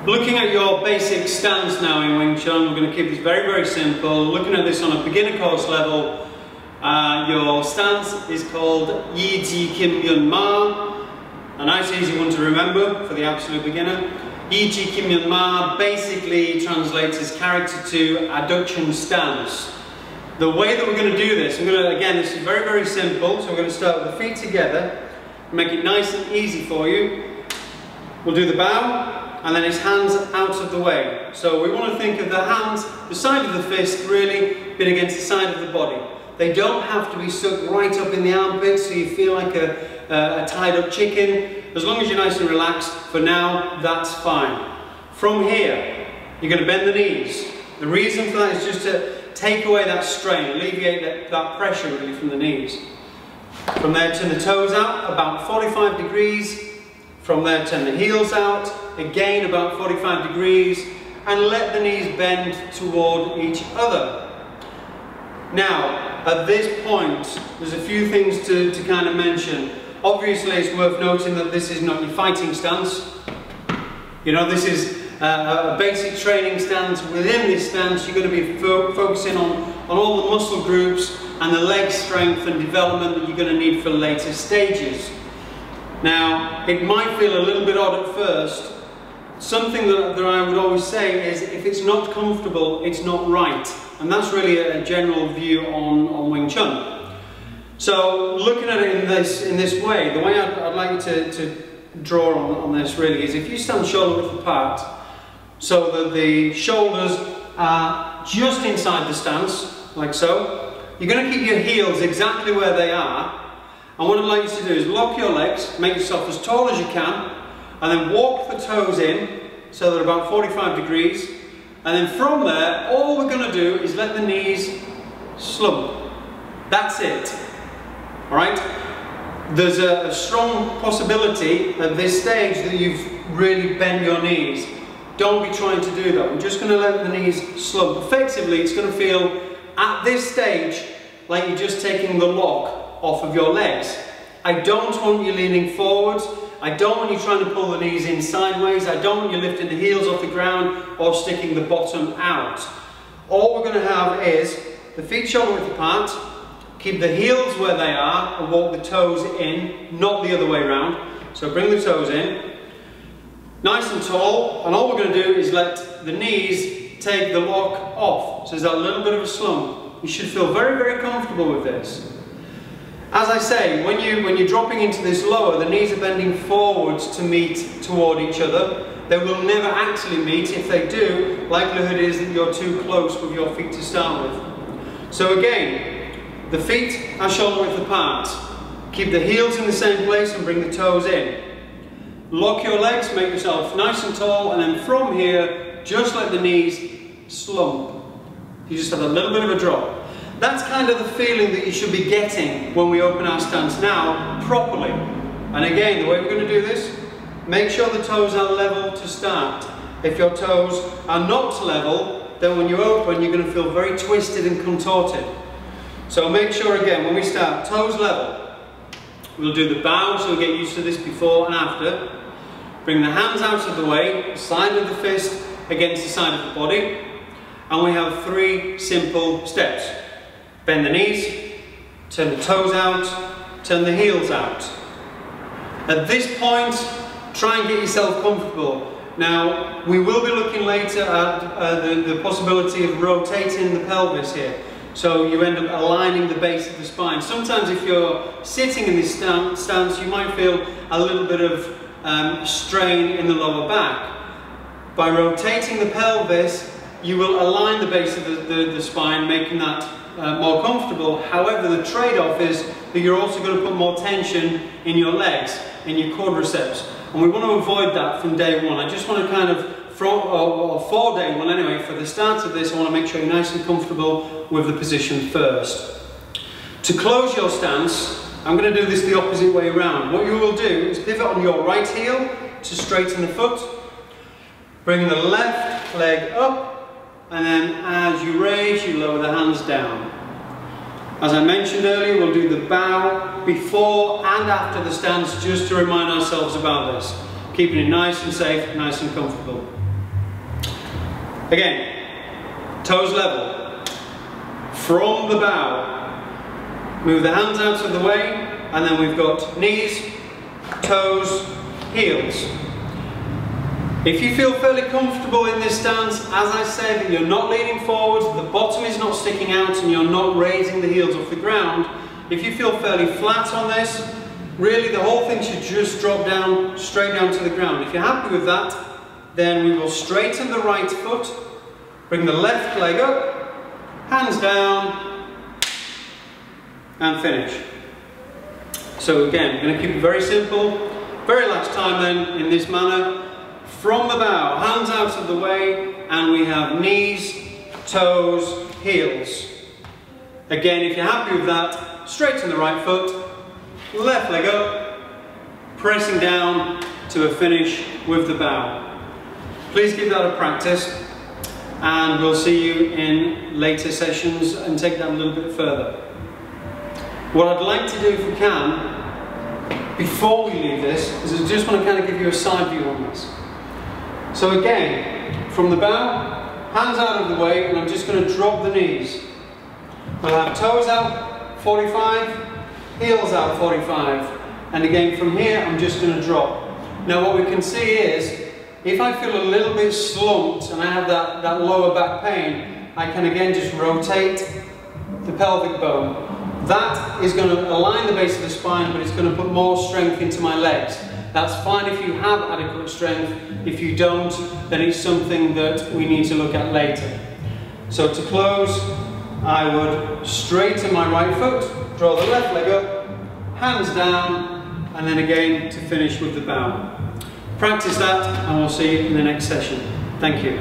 Looking at your basic stance now in Wing Chun, we're going to keep this very, very simple. Looking at this on a beginner course level, your stance is called Yi Ji Kim Yun Ma. A nice easy one to remember for the absolute beginner. Yi Ji Kim Yun Ma basically translates as character 2 adduction stance. The way that we're going to do this, again, this is very, very simple. So we're going to start with the feet together, make it nice and easy for you. We'll do the bow, and then his hands out of the way. So we want to think of the hands, the side of the fist really being against the side of the body. They don't have to be stuck right up in the armpits so you feel like a tied up chicken. As long as you're nice and relaxed, for now, that's fine. From here, you're going to bend the knees. The reason for that is just to take away that strain, alleviate that pressure really from the knees. From there, turn the toes out about 45 degrees. From there, turn the heels out, again about 45 degrees, and let the knees bend toward each other. Now, at this point, there's a few things to kind of mention. Obviously, it's worth noting that this is not your fighting stance. You know, this is a basic training stance. Within this stance, you're going to be focusing on all the muscle groups and the leg strength and development that you're going to need for later stages. Now, it might feel a little bit odd at first. Something that I would always say is, if it's not comfortable, it's not right. And that's really a general view on Wing Chun. So, looking at it in this way, the way I'd like you to draw on this really is, if you stand shoulder width apart, so that the shoulders are just inside the stance, like so, you're going to keep your heels exactly where they are. And what I'd like you to do is lock your legs, make yourself as tall as you can, and then walk the toes in, so they're about 45 degrees. And then from there, all we're going to do is let the knees slump. That's it. Alright? There's a strong possibility at this stage that you've really bent your knees. Don't be trying to do that. We're just going to let the knees slump. Effectively, it's going to feel, at this stage, like you're just taking the lock off of your legs. I don't want you leaning forwards. I don't want you trying to pull the knees in sideways. I don't want you lifting the heels off the ground or sticking the bottom out. All we're going to have is the feet shoulder width apart, keep the heels where they are and walk the toes in, not the other way around. So bring the toes in, nice and tall, and all we're going to do is let the knees take the lock off. So there's that little bit of a slump. You should feel very, very comfortable with this. As I say, when you're dropping into this lower, the knees are bending forwards to meet toward each other. They will never actually meet. If they do, likelihood is that you're too close with your feet to start with. So again, the feet are shoulder width apart. Keep the heels in the same place and bring the toes in. Lock your legs, make yourself nice and tall, and then from here, just let the knees slump. You just have a little bit of a drop. That's kind of the feeling that you should be getting when we open our stance now, properly. And again, the way we're going to do this, make sure the toes are level to start. If your toes are not level, then when you open, you're going to feel very twisted and contorted. So make sure again, when we start, toes level. We'll do the bow, so we'll get used to this before and after. Bring the hands out of the way, side of the fist against the side of the body. And we have 3 simple steps. Bend the knees, turn the toes out, turn the heels out. At this point, try and get yourself comfortable. Now, we will be looking later at the possibility of rotating the pelvis here. So you end up aligning the base of the spine. Sometimes if you're sitting in this stance, you might feel a little bit of strain in the lower back. By rotating the pelvis, you will align the base of the spine, making that more comfortable. However, the trade-off is that you're also going to put more tension in your legs, in your quadriceps. And we want to avoid that from day one. I just want to kind of, for day one anyway, for the start of this, I want to make sure you're nice and comfortable with the position first. To close your stance, I'm going to do this the opposite way around. What you will do is pivot on your right heel to straighten the foot. Bring the left leg up. And then as you raise, you lower the hands down. As I mentioned earlier, we'll do the bow before and after the stance, just to remind ourselves about this. Keeping it nice and safe, nice and comfortable. Again, toes level. From the bow, move the hands out of the way, and then we've got knees, toes, heels. If you feel fairly comfortable in this stance, as I said, that you're not leaning forward, the bottom is not sticking out, and you're not raising the heels off the ground, if you feel fairly flat on this, really the whole thing should just drop down, straight down to the ground. If you're happy with that, then we will straighten the right foot, bring the left leg up, hands down, and finish. So again, we're going to keep it very simple. Very last time then, in this manner. From the bow, hands out of the way, and we have knees, toes, heels. Again, if you're happy with that, straighten the right foot, left leg up, pressing down to a finish with the bow. Please give that a practice, and we'll see you in later sessions and take that a little bit further. What I'd like to do, if we can, before we leave this, is I just want to kind of give you a side view on this. So again, from the bow, hands out of the way, and I'm just going to drop the knees. We'll have toes out 45, heels out 45, and again from here I'm just going to drop. Now what we can see is, if I feel a little bit slumped and I have that lower back pain, I can again just rotate the pelvic bone. That is going to align the base of the spine, but it's going to put more strength into my legs. That's fine if you have adequate strength. If you don't, then it's something that we need to look at later. So to close, I would straighten my right foot, draw the left leg up, hands down, and then again to finish with the bow. Practice that, and we'll see you in the next session. Thank you.